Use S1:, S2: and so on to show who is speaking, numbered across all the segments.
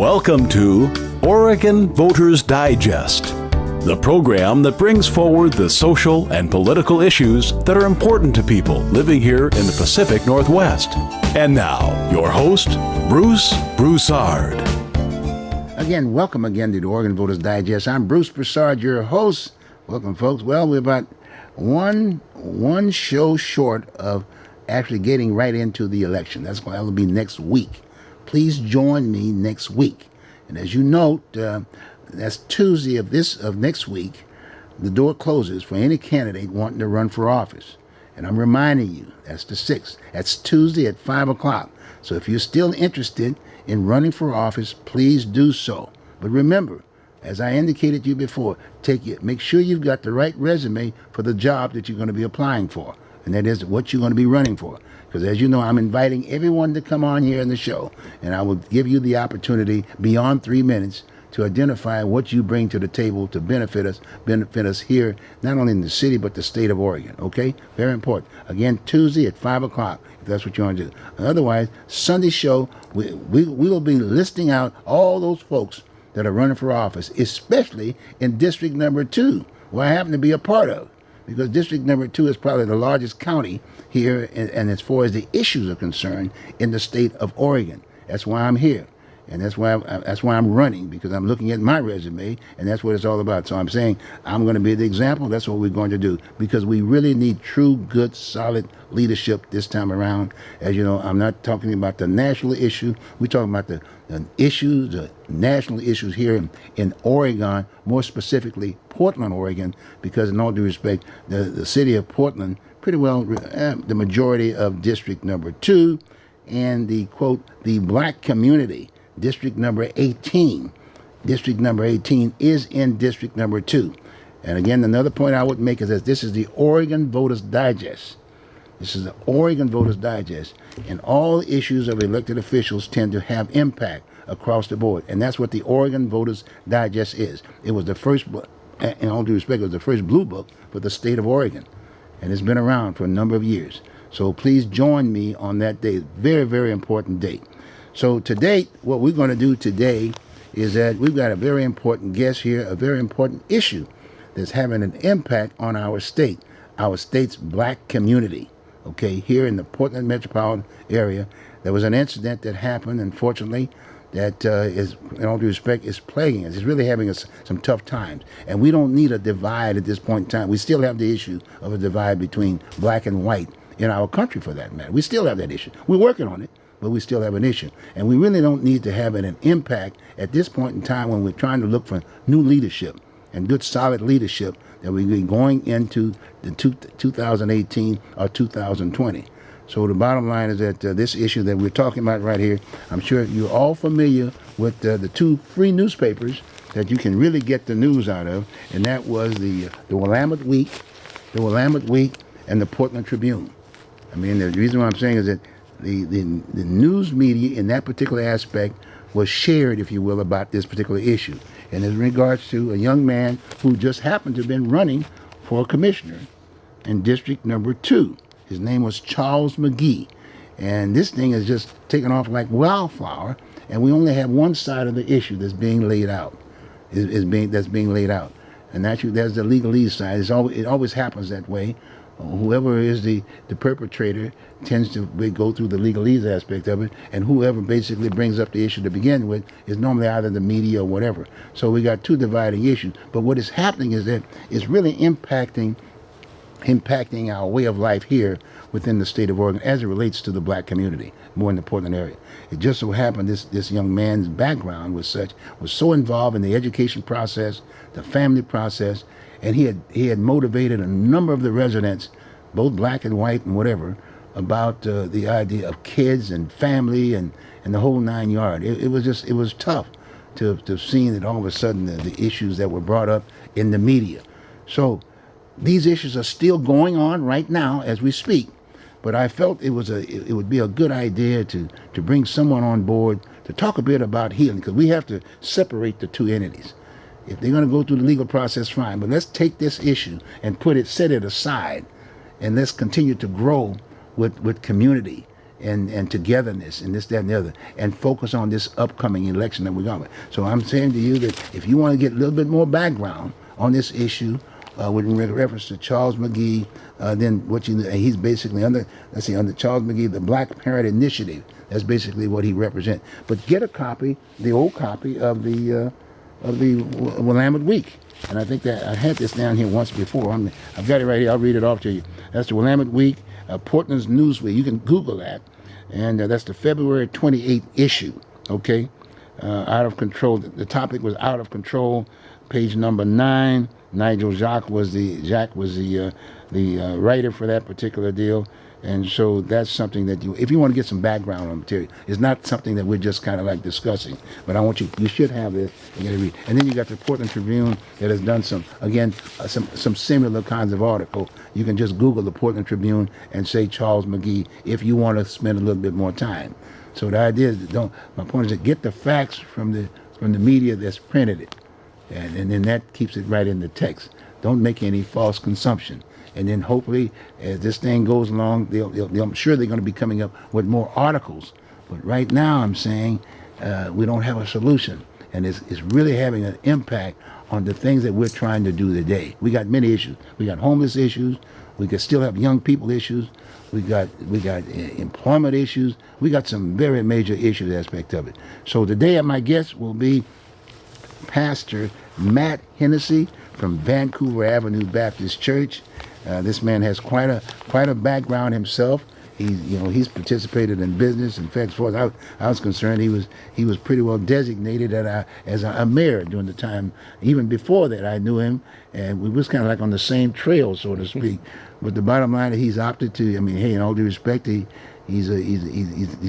S1: Welcome to Oregon Voters Digest, the program that brings forward the social and political issues that are important to people living here in the Pacific Northwest. And now, your host, Bruce Broussard.
S2: Again, welcome again to the Oregon Voters Digest. I'm Bruce Broussard, your host. Welcome, folks. Well, we're about one show short of actually getting right into the election. That'll be next week. Please join me next week. And as you note, that's Tuesday of next week. The door closes for any candidate wanting to run for office. And I'm reminding you, that's the 6th. That's Tuesday at 5 o'clock. So if you're still interested in running for office, please do so. But remember, as I indicated to you before, make sure you've got the right resume for the job that you're going to be applying for. And that is what you're going to be running for. Because as you know, I'm inviting everyone to come on here in the show. And I will give you the opportunity beyond 3 minutes to identify what you bring to the table to benefit us here, not only in the city, but the state of Oregon. Okay? Very important. Again, Tuesday at 5 o'clock, if that's what you want to do. Otherwise, Sunday show, we will be listing out all those folks that are running for office, especially in District Number 2, where I happen to be a part of. Because District Number 2 is probably the largest county here, and as far as the issues are concerned, in the state of Oregon. That's why I'm here. And that's why I'm running, because I'm looking at my resume, and that's what it's all about. So I'm saying I'm going to be the example. That's what we're going to do, because we really need true, good, solid leadership this time around. As you know, I'm not talking about the national issue. We're talking about the issues, the national issues here in Oregon, more specifically Portland, Oregon, because in all due respect, the city of Portland, pretty well the majority of District Number 2, and the, quote, the black community, District Number 18. District Number 18 is in District Number 2. And again, another point I would make is that this is the Oregon Voters Digest. This is the Oregon Voters Digest. And all issues of elected officials tend to have impact across the board. And that's what the Oregon Voters Digest is. It was the first, in all due respect, it was the first blue book for the state of Oregon. And it's been around for a number of years. So please join me on that day. Very, very important date. So to date, what we're going to do today is that we've got a very important guest here, a very important issue that's having an impact on our state's black community. Okay, here in the Portland metropolitan area, there was an incident that happened, unfortunately, that is, in all due respect, is plaguing us. It's really having us some tough times. And we don't need a divide at this point in time. We still have the issue of a divide between black and white in our country, for that matter. We still have that issue. We're working on it, but we still have an issue. And we really don't need to have an impact at this point in time when we're trying to look for new leadership and good, solid leadership that we'll be going into the 2018 or 2020. So the bottom line is that this issue that we're talking about right here, I'm sure you're all familiar with the two free newspapers that you can really get the news out of, and that was the Willamette Week, and the Portland Tribune. I mean, the reason why I'm saying is that the news media in that particular aspect was shared, if you will, about this particular issue. And in regards to a young man who just happened to have been running for commissioner in District Number 2. His name was Charles McGee. And this thing is just taken off like wildflower, and we only have one side of the issue that's being laid out. That's being laid out. And that's there's the legalese side. It always happens that way. Whoever is the perpetrator tends to go through the legalese aspect of it, and whoever basically brings up the issue to begin with is normally either the media or whatever. So we got two dividing issues. But what is happening is that it's really impacting our way of life here within the state of Oregon as it relates to the black community, more in the Portland area. It just so happened this young man's background was so involved in the education process, the family process, and he had motivated a number of the residents, both black and white and whatever, about the idea of kids and family and the whole nine yard. It was tough to see that all of a sudden the issues that were brought up in the media. So these issues are still going on right now as we speak, but I felt it would be a good idea to bring someone on board to talk a bit about healing, because we have to separate the two entities. If they're going to go through the legal process, fine, but let's take this issue and set it aside, and let's continue to grow with community and togetherness and this, that, and the other, and focus on this upcoming election that we're going. So I'm saying to you that if you want to get a little bit more background on this issue, with reference to Charles McGee, then he's basically under Charles McGee, the Black Parent Initiative. That's basically what he represents. But get a copy, the old copy of the Willamette Week. And I think that I had this down here once before. I've got it right here. I'll read it off to you. That's the Willamette Week, Portland's Newsweek. You can Google that. And that's the February 28th issue. Okay? Out of control. The topic was out of control. Page number 9. Nigel Jacques was the writer for that particular deal. And so that's something that if you want to get some background on material, it's not something that we're just kind of like discussing. But I want you should have this and get to read. And then you got the Portland Tribune that has done some similar kinds of article. You can just Google the Portland Tribune and say Charles McGee if you want to spend a little bit more time. So the idea is my point is to get the facts from the media that's printed it. And then that keeps it right in the text. Don't make any false consumption. And then hopefully, as this thing goes along, I'm sure they're going to be coming up with more articles. But right now, I'm saying we don't have a solution. And it's really having an impact on the things that we're trying to do today. We got many issues. We got homeless issues. We can still have young people issues. We got employment issues. We got some very major issues aspect of it. So today, my guest will be Pastor Matt Hennessee from Vancouver Avenue Baptist Church. This man has quite a background himself. He's participated in business. In fact, as far as I was concerned, he was pretty well designated as a mayor during the time. Even before that, I knew him, and we was kind of like on the same trail, so to speak. But the bottom line is he's opted to. I mean, hey, in all due respect, he's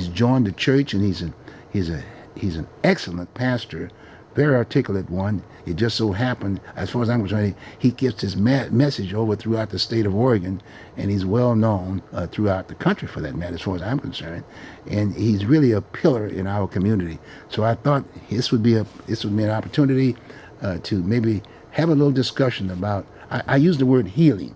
S2: joined the church, and he's an excellent pastor. Very articulate one. It just so happened, as far as I'm concerned, he gets his message over throughout the state of Oregon, and he's well known throughout the country for that matter, as far as I'm concerned. And he's really a pillar in our community. So I thought this would be an opportunity to maybe have a little discussion about. I use the word healing.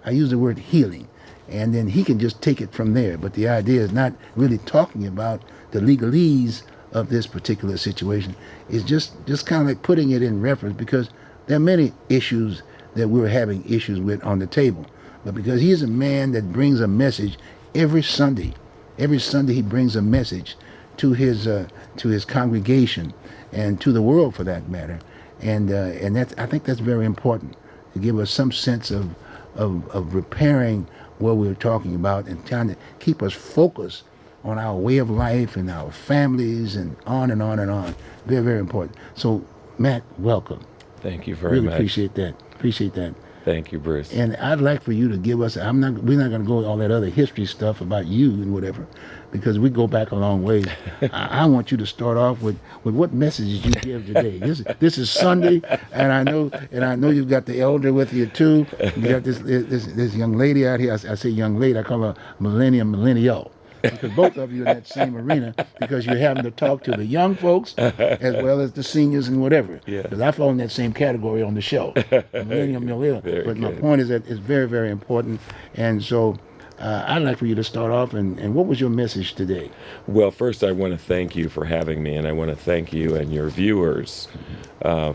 S2: And then he can just take it from there. But the idea is not really talking about the legalese of this particular situation. Is just kind of like putting it in reference, because there are many issues that we're having issues with on the table. But because he is a man that brings a message every Sunday he brings a message to his congregation and to the world for that matter. And I think that's very important to give us some sense of repairing what we're talking about and trying to keep us focused on our way of life and our families and on and on and on. Very, very important. So, Matt, welcome.
S3: Thank you very much.
S2: Appreciate that. Thank you, Bruce. And I'd like for you to give us, we're not going to go all that other history stuff about you and whatever, because we go back a long way. I want you to start off with what messages you give today. This is Sunday, and I know you've got the elder with you too. You got this young lady out here. I say young lady, I call her millennial. Because both of you in that same arena, because you're having to talk to the young folks as well as the seniors and whatever.
S3: Yeah.
S2: Because I fall in that same category on the show. Millennial. But my point is that it's very, very important. And so I'd like for you to start off. And what was your message today?
S3: Well, first, I want to thank you for having me, and I want to thank you and your viewers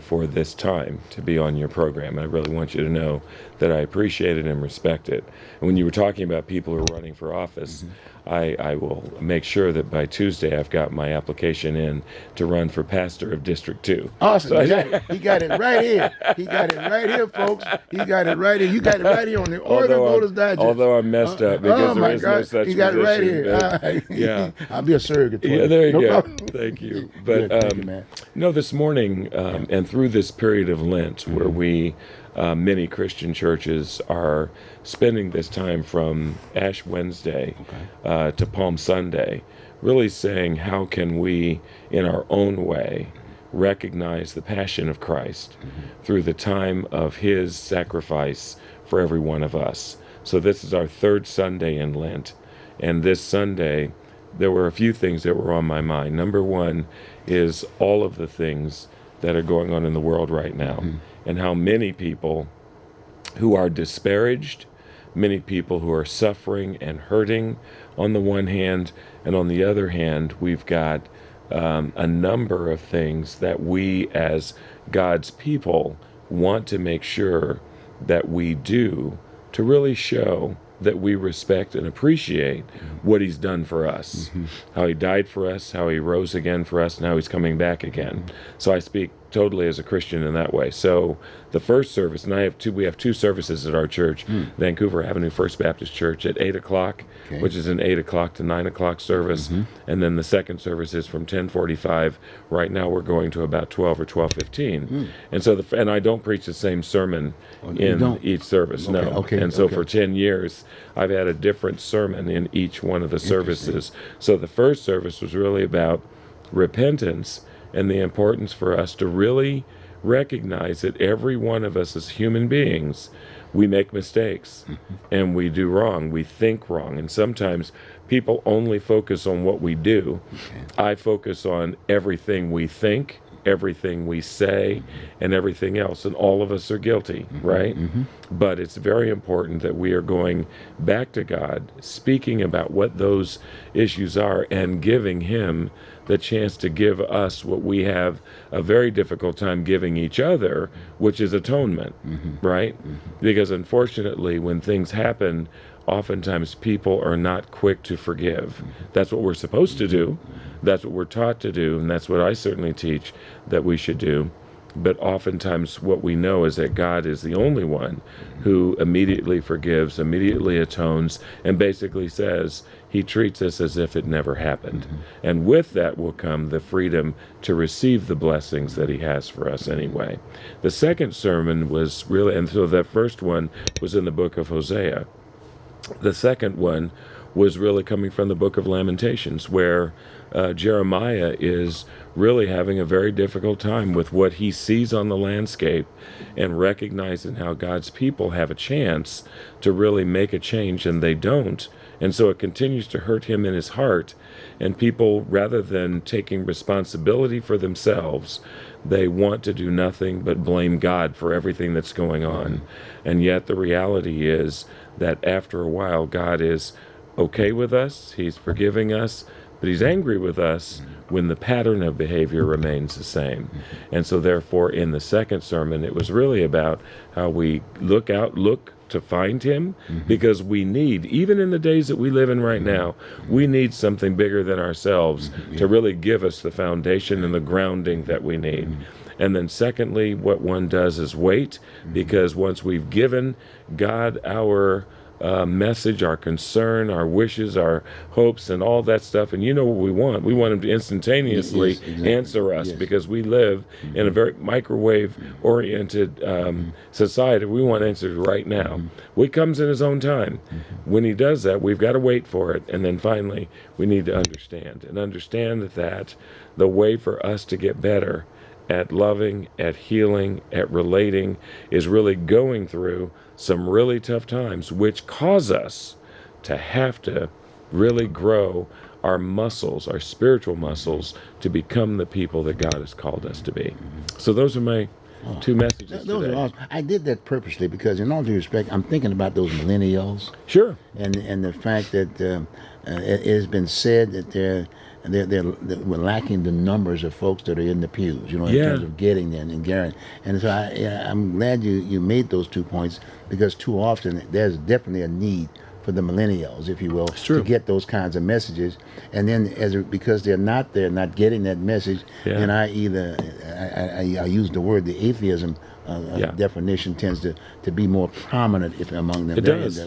S3: for this time to be on your program. I really want you to know that I appreciate it and respect it. And when you were talking about people who are running for office, I will make sure that by Tuesday I've got my application in to run for pastor of District 2.
S2: Awesome. So he got it right here. He got it right here, folks. He got it right here. You got it right here on the Oregon Voters Digest.
S3: Although I'm messed up because there is no such
S2: He got
S3: position,
S2: it right here.
S3: Yeah.
S2: I'll be a surrogate for you.
S3: Yeah, there you go.
S2: Problem.
S3: Thank you. But
S2: Thank you, man.
S3: no, this morning and through this period of Lent, where we many Christian churches are spending this time from Ash Wednesday to Palm Sunday, really saying, how can we, in our own way, recognize the passion of Christ through the time of his sacrifice for every one of us. So this is our third Sunday in Lent. And this Sunday, there were a few things that were on my mind. Number one is all of the things that are going on in the world right now, and how many people who are disparaged, many people who are suffering and hurting on the one hand, and on the other hand, we've got a number of things that we as God's people want to make sure that we do to really show that we respect and appreciate what he's done for us, how he died for us, how he rose again for us, and how he's coming back again. So I speak totally as a Christian in that way. So the first service, and we have two services at our church, Vancouver Avenue First Baptist Church at 8 o'clock, which is an 8 o'clock to 9 o'clock service. And then the second service is from 10:45. Right now we're going to about 12 or 12:15. And so, and I don't preach the same sermon in each service, no. And so for 10 years, I've had a different sermon in each one of the services. So the first service was really about repentance and the importance for us to really recognize that every one of us as human beings, we make mistakes and we do wrong, we think wrong, and sometimes people only focus on what we do. I focus on everything we think, everything we say, and everything else, and all of us are guilty, right? But it's very important that we are going back to God, speaking about what those issues are, and giving him the chance to give us what we have a very difficult time giving each other, which is atonement, right? Because unfortunately, when things happen, oftentimes people are not quick to forgive. That's what we're supposed to do. That's what we're taught to do, and that's what I certainly teach that we should do. But oftentimes what we know is that God is the only one who immediately forgives, immediately atones, and basically says he treats us as if it never happened. And with that will come the freedom to receive the blessings that he has for us anyway. The second sermon was really, and so that first one was in the book of Hosea. The second one was really coming from the book of Lamentations, where Jeremiah is really having a very difficult time with what he sees on the landscape and recognizing how God's people have a chance to really make a change and they don't. And so it continues to hurt him in his heart. And people, rather than taking responsibility for themselves, they want to do nothing but blame God for everything that's going on. And yet the reality is that after a while, God is okay with us, he's forgiving us, but he's angry with us when the pattern of behavior remains the same. And so therefore, in the second sermon, it was really about how we look to find him, because we need, even in the days that we live in right now, we need something bigger than ourselves to really give us the foundation and the grounding that we need. And then secondly, what one does is wait, because once we've given God our message, our concern, our wishes, our hopes, and all that stuff, and you know what we want. We want him to instantaneously answer us, because we live in a very microwave-oriented society. We want answers right now. What comes in his own time. When he does that, we've got to wait for it. And then finally, we need to understand that the way for us to get better at loving, at healing, at relating, is really going through some really tough times, which cause us to have to really grow our muscles, our spiritual muscles, to become the people that God has called us to be. So those are my two messages
S2: those
S3: today.
S2: are awesome. I did that purposely because, in all due respect, I'm thinking about those millennials.
S3: Sure.
S2: And the fact that it has been said that we're lacking the numbers of folks that are in the pews, in terms of getting there and guaranteeing. And so I'm glad you made those 2 points, because too often there's definitely a need for the millennials, if you will, to get those kinds of messages. And then because they're not getting that message, then I use the word, the atheism definition tends to be more prominent among them.
S3: It does.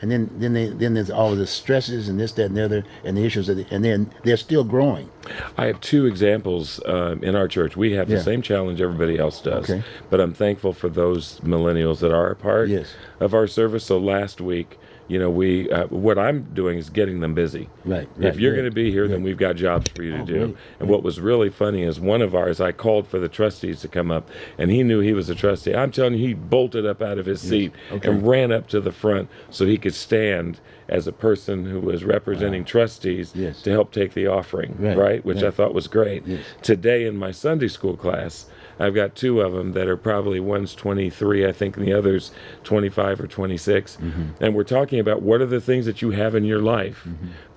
S2: And then there's all of the stresses and this, that, and the other, and the issues, and then they're still growing.
S3: I have two examples in our church. We have the same challenge everybody else does, but I'm thankful for those millennials that are a part of our service. So last week, we what I'm doing is getting them busy.
S2: Right.
S3: If you're going to be here, then we've got jobs for you to do. And what was really funny is one of ours, I called for the trustees to come up, and he knew he was a trustee. I'm telling you, he bolted up out of his seat and ran up to the front so he could stand as a person who was representing trustees to help take the offering, which I thought was great. Today in my Sunday school class, I've got two of them that are probably, one's 23, I think, and the other's 25 or 26. And we're talking about what are the things that you have in your life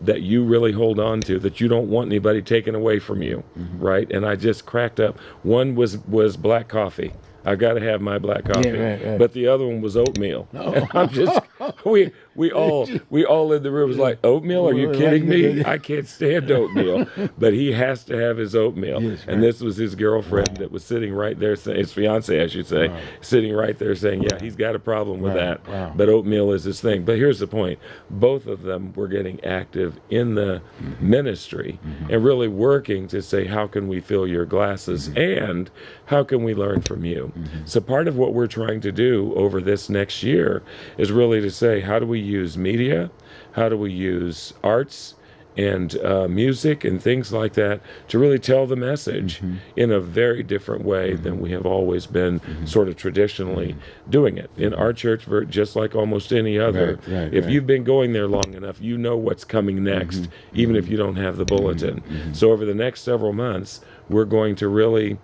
S3: that you really hold on to, that you don't want anybody taken away from you, right? And I just cracked up. One was black coffee. I got to have my black coffee.
S2: Right.
S3: But the other one was oatmeal. And I'm just, we all in the room was like, oatmeal? Are you kidding me? I can't stand oatmeal. But he has to have his oatmeal.
S2: Yes,
S3: and this was his girlfriend that was sitting right there, his fiance, I should say, sitting right there saying, yeah, he's got a problem with that. But oatmeal is his thing. But here's the point. Both of them were getting active in the ministry and really working to say, how can we fill your glasses and how can we learn from you? So part of what we're trying to do over this next year is really to say, how do we use media? How do we use arts and music and things like that to really tell the message in a very different way than we have always been sort of traditionally doing it. In our church, just like almost any other, if you've been going there long enough, you know what's coming next, even if you don't have the bulletin. So over the next several months, we're going to really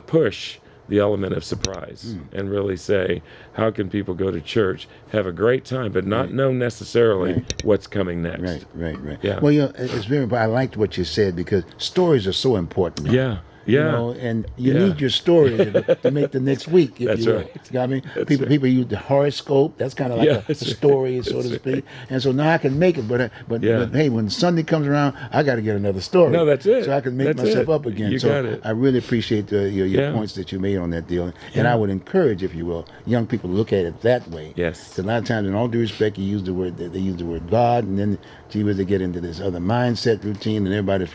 S3: push the element of surprise and really say, how can people go to church, have a great time, but not know necessarily what's coming next?
S2: Right.
S3: Yeah.
S2: Well, it's very. I liked what you said because stories are so important.
S3: Yeah.
S2: You know, and you need your story to make the next week. If
S3: That's
S2: you will.
S3: right.
S2: You know what I mean?
S3: That's
S2: People use the horoscope. That's kind of like a story, so to speak. And so now I can make it. But hey, when Sunday comes around, I got to get another story.
S3: No, that's it.
S2: So I can make myself up again.
S3: You got it.
S2: I really appreciate your points that you made on that deal. And I would encourage, if you will, young people to look at it that way.
S3: Yes.
S2: Because a lot of times, in all due respect, you use the word. They use the word God, and then they get into this other mindset routine, and everybody's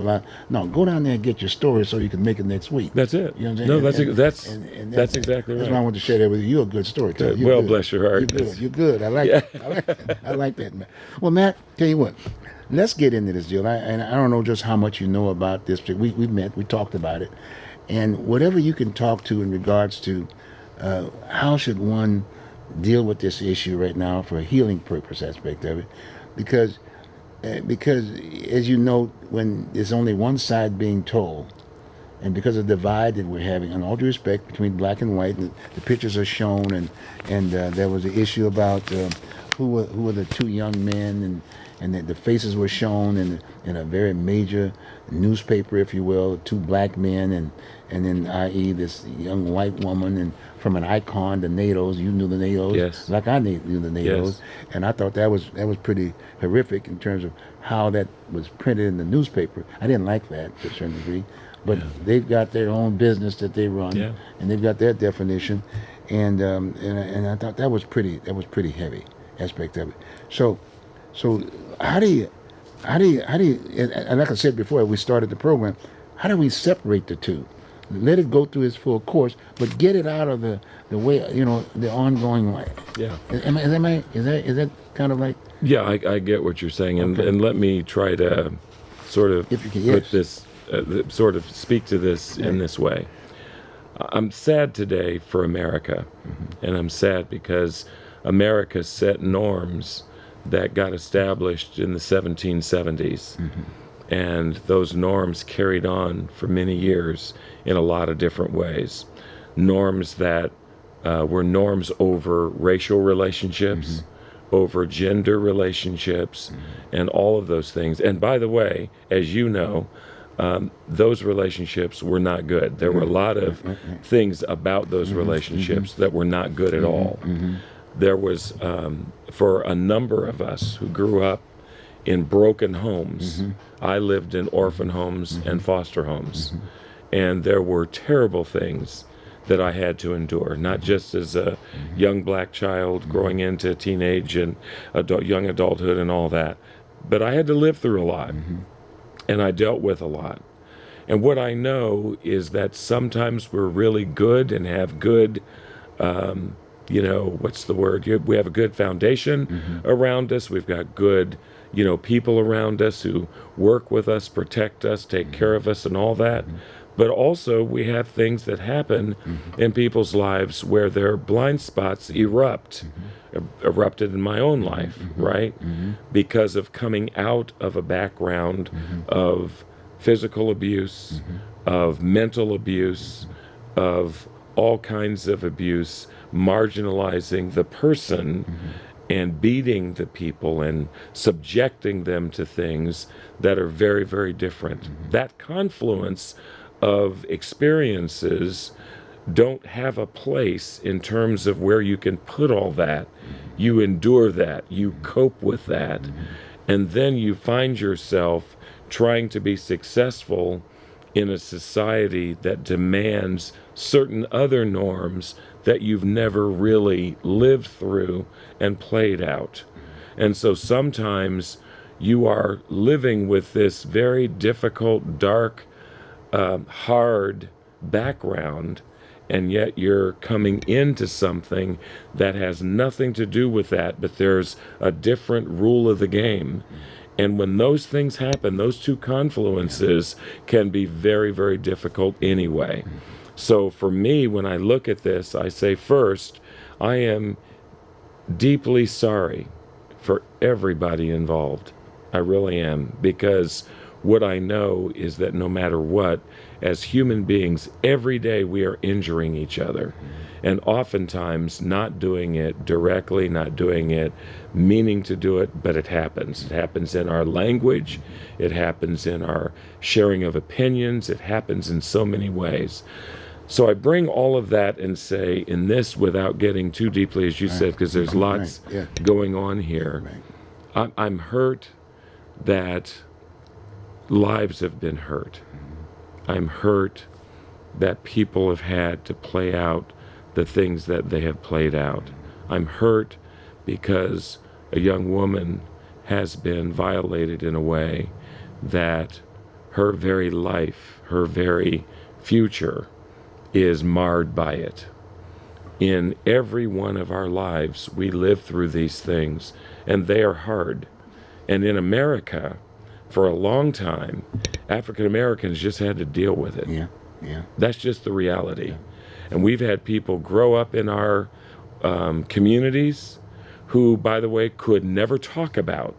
S2: no, go down there and get your story so you can make it next week.
S3: That's it.
S2: You know what I'm
S3: No,
S2: saying?
S3: that's exactly right.
S2: That's why I want to share that with you. You're a good storyteller. You're
S3: Well,
S2: good.
S3: bless your heart.
S2: You're good. I like that. I like that, Matt. Well, Matt, tell you what. Let's get into this deal. I don't know just how much you know about this. We met. We talked about it. And whatever you can talk to in regards to how should one deal with this issue right now for a healing purpose aspect of it. Because as you know, when there's only one side being told, and because of the divide that we're having, in all due respect, between black and white, and the pictures are shown, and there was an issue about who were the two young men, and the faces were shown in a very major newspaper, if you will, two black men, and then i.e. this young white woman, and from an icon, the NATOs. You knew the NATOs,
S3: yes,
S2: like I knew the NATOs,
S3: yes.
S2: And I thought that was pretty horrific in terms of how that was printed in the newspaper. I didn't like that to a certain degree. But they've got their own business that they run, and they've got their definition, and I thought that was pretty heavy aspect of it. So how do you, and like I said before we started the program, how do we separate the two? Let it go through its full course, but get it out of the way, the ongoing way.
S3: Yeah.
S2: Is that kind of like?
S3: Yeah, I get what you're saying, and let me try to sort of put this. Sort of speak to this in this way. I'm sad today for America, and I'm sad because America set norms that got established in the 1770s, and those norms carried on for many years in a lot of different ways. Norms that were norms over racial relationships, over gender relationships, and all of those things. And by the way, as you know, those relationships were not good. There were a lot of things about those relationships that were not good at all. There was, for a number of us who grew up in broken homes, I lived in orphan homes and foster homes, and there were terrible things that I had to endure, not just as a young black child growing into teenage and young adulthood and all that, but I had to live through a lot. And I dealt with a lot. And what I know is that sometimes we're really good and have good, what's the word? We have a good foundation around us. We've got good, people around us who work with us, protect us, take care of us and all that. But also we have things that happen in people's lives where their blind spots erupted in my own life, right? Because of coming out of a background of physical abuse, of mental abuse, of all kinds of abuse, marginalizing the person and beating the people and subjecting them to things that are very, very different. That confluence of experiences don't have a place in terms of where you can put all that. You endure that, you cope with that, and then you find yourself trying to be successful in a society that demands certain other norms that you've never really lived through and played out. And so sometimes you are living with this very difficult, dark, hard background, and yet you're coming into something that has nothing to do with that, but there's a different rule of the game. And when those things happen, those two confluences can be very, very difficult anyway. So for me, when I look at this, I say first, I am deeply sorry for everybody involved. I really am, because what I know is that no matter what, as human beings, every day we are injuring each other. And oftentimes not doing it directly, not doing it meaning to do it, but it happens. It happens in our language. It happens in our sharing of opinions. It happens in so many ways. So I bring all of that and say, in this, without getting too deeply, as you said, because there's lots going on here, I'm hurt that lives have been hurt. I'm hurt that people have had to play out the things that they have played out. I'm hurt because a young woman has been violated in a way that her very life, her very future is marred by it. In every one of our lives, we live through these things, and they are hard. And in America, for a long time, African Americans just had to deal with it. That's just the reality. And we've had people grow up in our communities who, by the way, could never talk about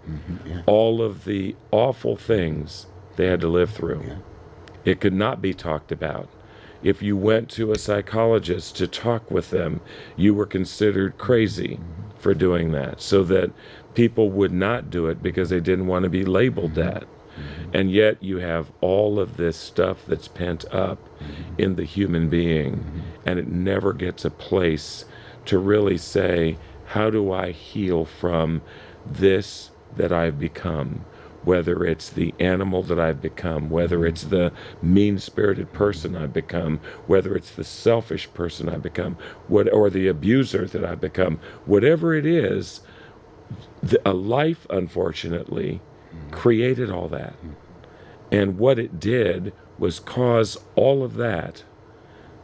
S3: all of the awful things they had to live through. It could not be talked about. If you went to a psychologist to talk with them, you were considered crazy for doing that, so that people would not do it because they didn't want to be labeled that. And yet you have all of this stuff that's pent up in the human being, and it never gets a place to really say, how do I heal from this that I've become? Whether it's the animal that I've become, whether it's the mean-spirited person I've become, whether it's the selfish person I've become, or the abuser that I've become, whatever it is, a life, unfortunately, created all that. And what it did was cause all of that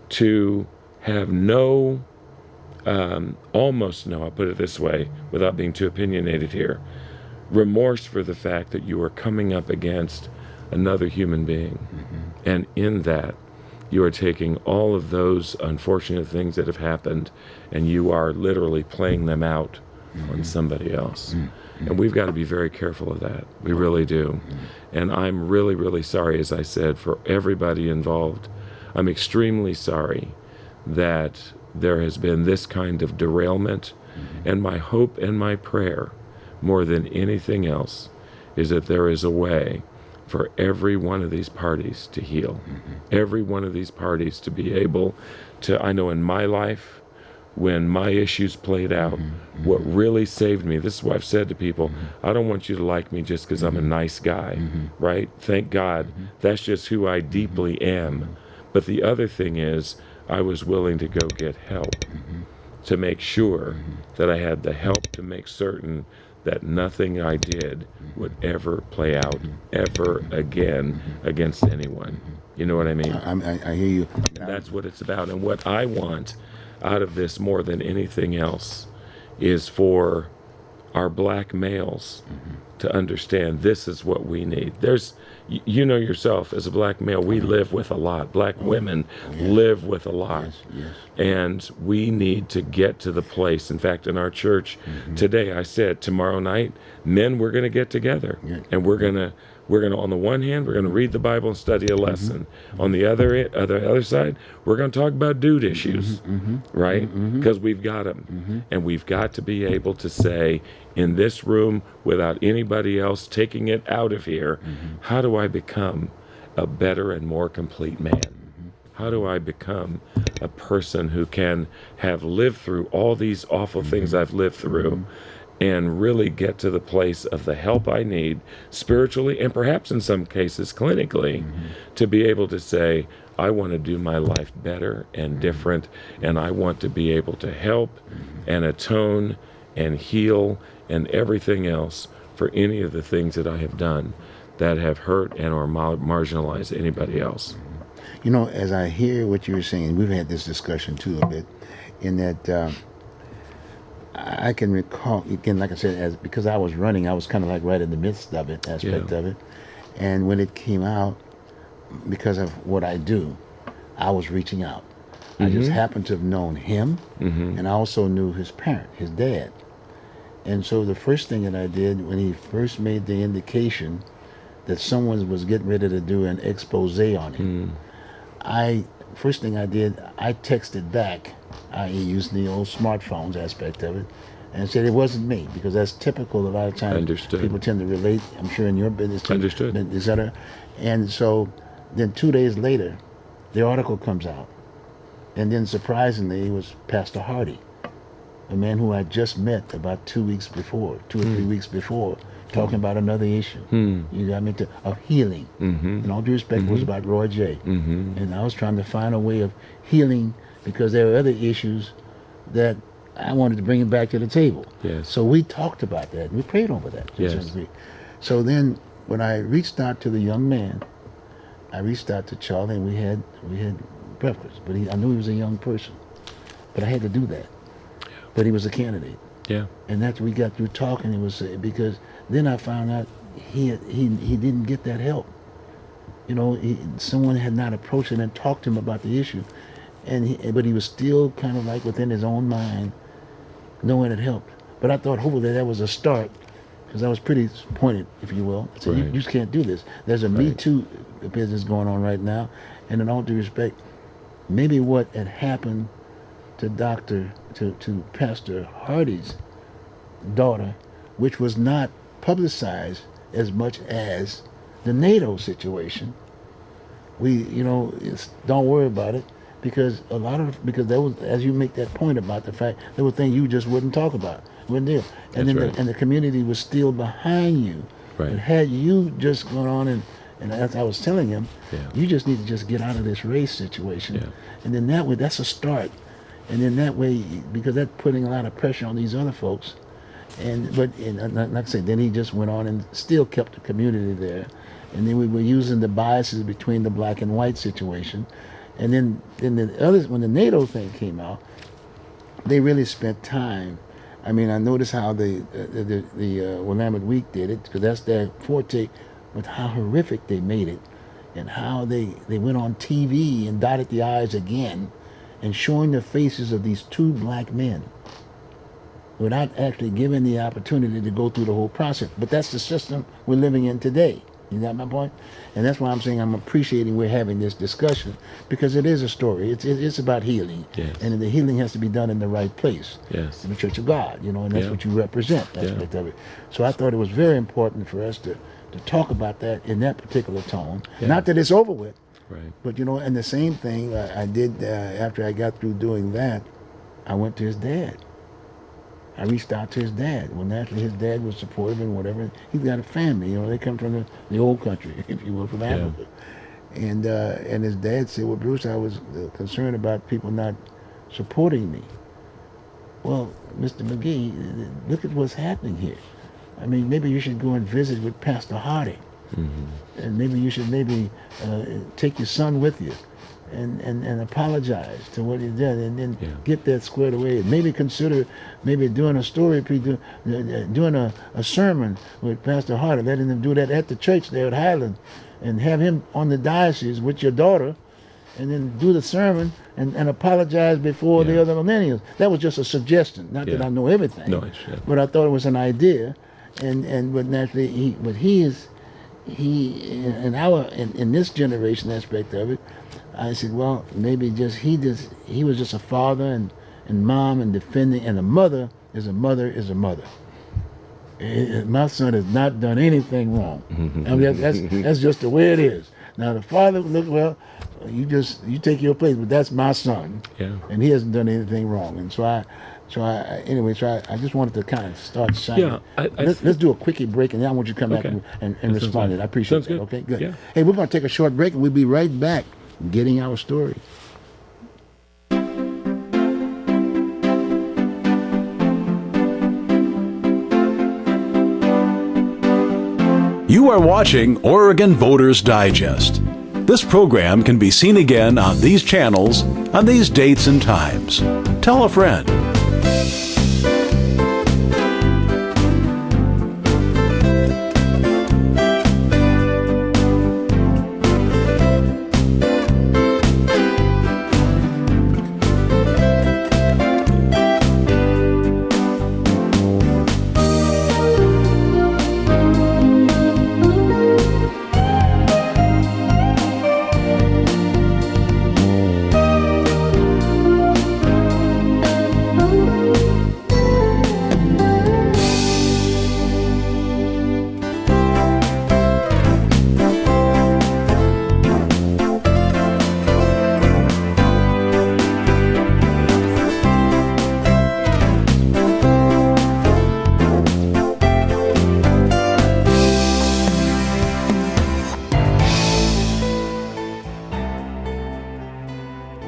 S3: to have no, almost no, I'll put it this way, without being too opinionated here, remorse for the fact that you are coming up against another human being. And in that, you are taking all of those unfortunate things that have happened, and you are literally playing them out on somebody else. And we've got to be very careful of that. We really do. And I'm really, really sorry, as I said, for everybody involved. I'm extremely sorry that there has been this kind of derailment. And my hope and my prayer, more than anything else, is that there is a way for every one of these parties to heal. Every one of these parties to be able to, I know in my life, when my issues played out, what really saved me, this is what I've said to people, I don't want you to like me just because I'm a nice guy, right? Thank God, that's just who I deeply am. But the other thing is, I was willing to go get help to make sure that I had the help to make certain that nothing I did would ever play out ever again against anyone. You know what I mean?
S2: I hear you.
S3: And that's what it's about. And what I want out of this more than anything else is for our black males to understand this is what we need. There's, you know yourself, as a black male, we live with a lot. Black women live with a lot. And we need to get to the place. In fact, in our church today, I said, tomorrow night, men, we're going to get together. And we're going we're going to, on the one hand, we're going to read the Bible and study a lesson. On the other side, we're going to talk about dude issues, right? Because we've got them. And we've got to be able to say, in this room, without anybody else taking it out of here, how do I become a better and more complete man? How do I become a person who can have lived through all these awful things I've lived through and really get to the place of the help I need spiritually and perhaps in some cases clinically to be able to say, I want to do my life better and different, and I want to be able to help and atone and heal and everything else for any of the things that I have done that have hurt and or marginalized anybody else.
S2: You know, as I hear what you're saying, we've had this discussion too a bit, in that I can recall, again, like I said, because I was running, I was kind of like right in the midst of it, aspect of it. And when it came out, because of what I do, I was reaching out. I just happened to have known him, and I also knew his parent, his dad. And so the first thing that I did when he first made the indication that someone was getting ready to do an expose on him, first thing I did, I texted back, i.e. using the old smartphones aspect of it, and said it wasn't me, because that's typical. A lot of times people tend to relate, I'm sure in your business too, et cetera. And so then 2 days later, the article comes out. And then surprisingly, it was Pastor Hardy, a man who I just met about 2 weeks before, 2 or 3 weeks before, talking about another issue. You got me of healing. In all due respect, it was about Roy J. And I was trying to find a way of healing, because there were other issues that I wanted to bring him back to the table. So we talked about that. We prayed over that. So then when I reached out to the young man, I reached out to Charlie, and we had breakfast. But I knew he was a young person. But I had to do that. But he was a candidate. And after we got through talking, it was because then I found out he didn't get that help. You know, someone had not approached him and talked to him about the issue, but he was still kind of like within his own mind, knowing it helped. But I thought hopefully that was a start, because I was pretty pointed, if you will. I said, you just can't do this. There's a Me Too business going on right now, and in all due respect, maybe what had happened to Pastor Hardy's daughter, which was not publicized as much as the NATO situation. Don't worry about it, because there was, as you make that point about the fact, there were things you just wouldn't talk about, wouldn't there? And then the community was still behind you. And had you just gone on and as I was telling him, you just need to just get out of this race situation, and then that way, that's a start. And then that way, because that's putting a lot of pressure on these other folks. But like I said, then he just went on and still kept the community there. And then we were using the biases between the black and white situation. And then the others, when the NATO thing came out, they really spent time. I mean, I noticed how the Willamette Week did it, because that's their forte, but how horrific they made it, and how they went on TV and dotted the I's again, and showing the faces of these two black men without actually giving the opportunity to go through the whole process. But that's the system we're living in today. You got my point? And that's why I'm saying I'm appreciating we're having this discussion, because it is a story. It's about healing. And the healing has to be done in the right place. In the Church of God, and that's what you represent, aspect of it. So I thought it was very important for us to talk about that in that particular tone. Not that it's over with. But and the same thing I did after I got through doing that, I went to his dad. I reached out to his dad. Well, naturally, his dad was supportive and whatever. He's got a family, they come from the old country, if you will, from Africa. And his dad said, well, Bruce, I was concerned about people not supporting me. Well, Mr. McGee, look at what's happening here. I mean, maybe you should go and visit with Pastor Hardy. And maybe you should take your son with you and apologize to what he did, and then get that squared away. Maybe consider doing a story, doing a sermon with Pastor Hardy, letting him do that at the church there at Highland, and have him on the diocese with your daughter, and then do the sermon and apologize before the other millennials. That was just a suggestion, not that I know everything, but I thought it was an idea, but naturally he in this generation aspect of it, I said, well, maybe he was just a father and mom and defending, and a mother is a mother is a mother. My son has not done anything wrong. I mean, that's just the way it is. Now the father, look, well, you take your place, but that's my son, and he hasn't done anything wrong. And so I just wanted to kind of start shining.
S3: Yeah,
S2: let's do a quickie break, and then I want you to come back and respond to it. I appreciate that. Okay, good.
S3: Yeah.
S2: Hey, we're going to take a short break, and we'll be right back getting our story.
S1: You are watching Oregon Voters Digest. This program can be seen again on these channels on these dates and times. Tell a friend.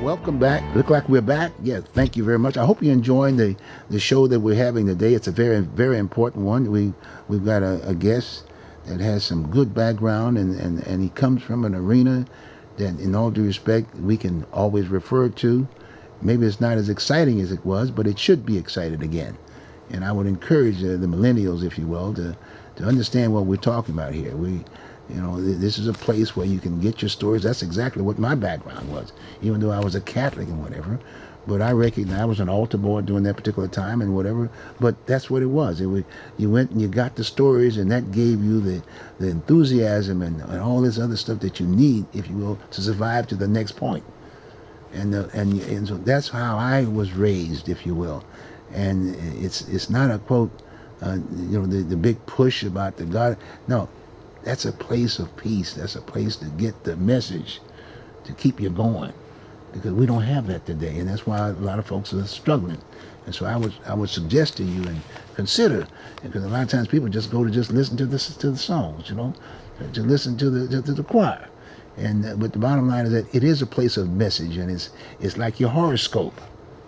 S2: Welcome back. Look like we're back. Yeah, thank you very much. I hope you're enjoying the show that we're having today. It's a very, very important one. We've got a guest that has some good background, and he comes from an arena that, in all due respect, we can always refer to. Maybe it's not as exciting as it was, but it should be excited again. And I would encourage the millennials, if you will, to understand what we're talking about here. This is a place where you can get your stories. That's exactly what my background was, even though I was a Catholic and whatever. But I recognized I was an altar boy during that particular time and whatever. But that's what it was. You went and you got the stories, and that gave you the enthusiasm and all this other stuff that you need, if you will, to survive to the next point. And so that's how I was raised, if you will. And it's not a quote, the big push about the God. No. That's a place of peace. That's a place to get the message, to keep you going, because we don't have that today, and that's why a lot of folks are struggling. And so I would suggest to you and consider, because a lot of times people just go to just listen to the songs, to listen to the choir, but the bottom line is that it is a place of message, and it's like your horoscope,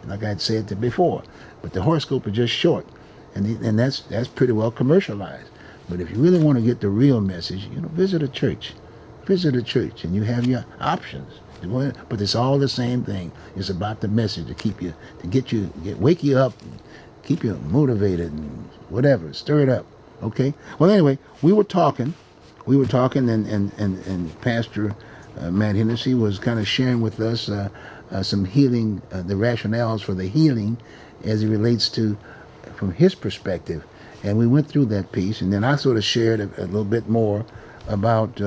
S2: like I'd said before, but the horoscope is just short, and that's pretty well commercialized. But if you really want to get the real message, visit a church. Visit a church, and you have your options. But it's all the same thing. It's about the message to keep you, wake you up, keep you motivated, and whatever, stir it up. Okay. Well, anyway, we were talking, and Pastor Matt Hennessee was kind of sharing with us some healing, the rationales for the healing, as it relates to, from his perspective. And we went through that piece, and then I sort of shared a little bit more about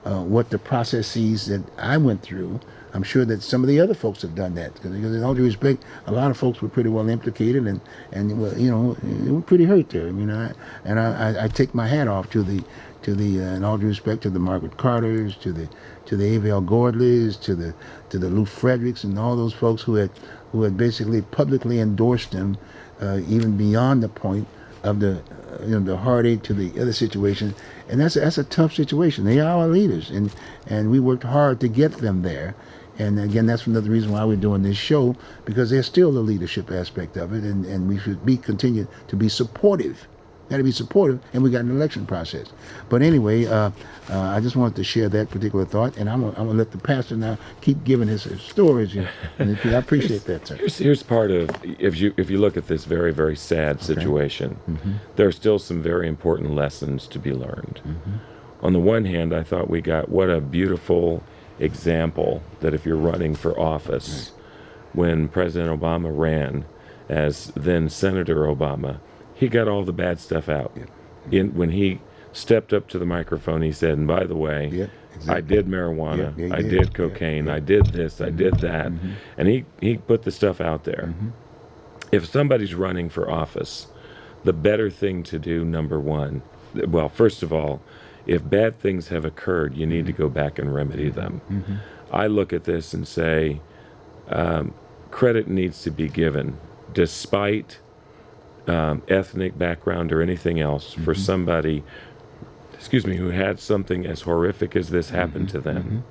S2: what the processes that I went through. I'm sure that some of the other folks have done that, because in all due respect, a lot of folks were pretty well implicated, and they were pretty hurt there. I mean, I take my hat off to the in all due respect, to the Margaret Carters, to the Avell Gordleys, to the Lou Fredericks, and all those folks who had basically publicly endorsed them, even beyond the point of the heartache to the other situation. And that's a tough situation. They are our leaders, and we worked hard to get them there. And again, that's another reason why we're doing this show, because there's still the leadership aspect of it, and we should continue to be supportive. Got to be supportive, and we got an election process. But anyway, I just wanted to share that particular thought, and I'm gonna let the pastor now keep giving his stories. And I appreciate that, sir.
S3: Here's part of, if you look at this very, very sad situation, there are still some very important lessons to be learned. On the one hand, I thought we got what a beautiful example that if you're running for office, when President Obama ran as then Senator Obama, he got all the bad stuff out. When he stepped up to the microphone. He said, and by the way,
S2: Yep,
S3: I
S2: exactly.
S3: did marijuana,
S2: Yep, yeah,
S3: I
S2: he
S3: did cocaine, I did this, I did that. And he put the stuff out there. If somebody's running for office, the better thing to do, number one, well, first of all, if bad things have occurred, you need to go back and remedy them. I look at this and say, credit needs to be given, despite ethnic background or anything else, for somebody, who had something as horrific as this happen to them,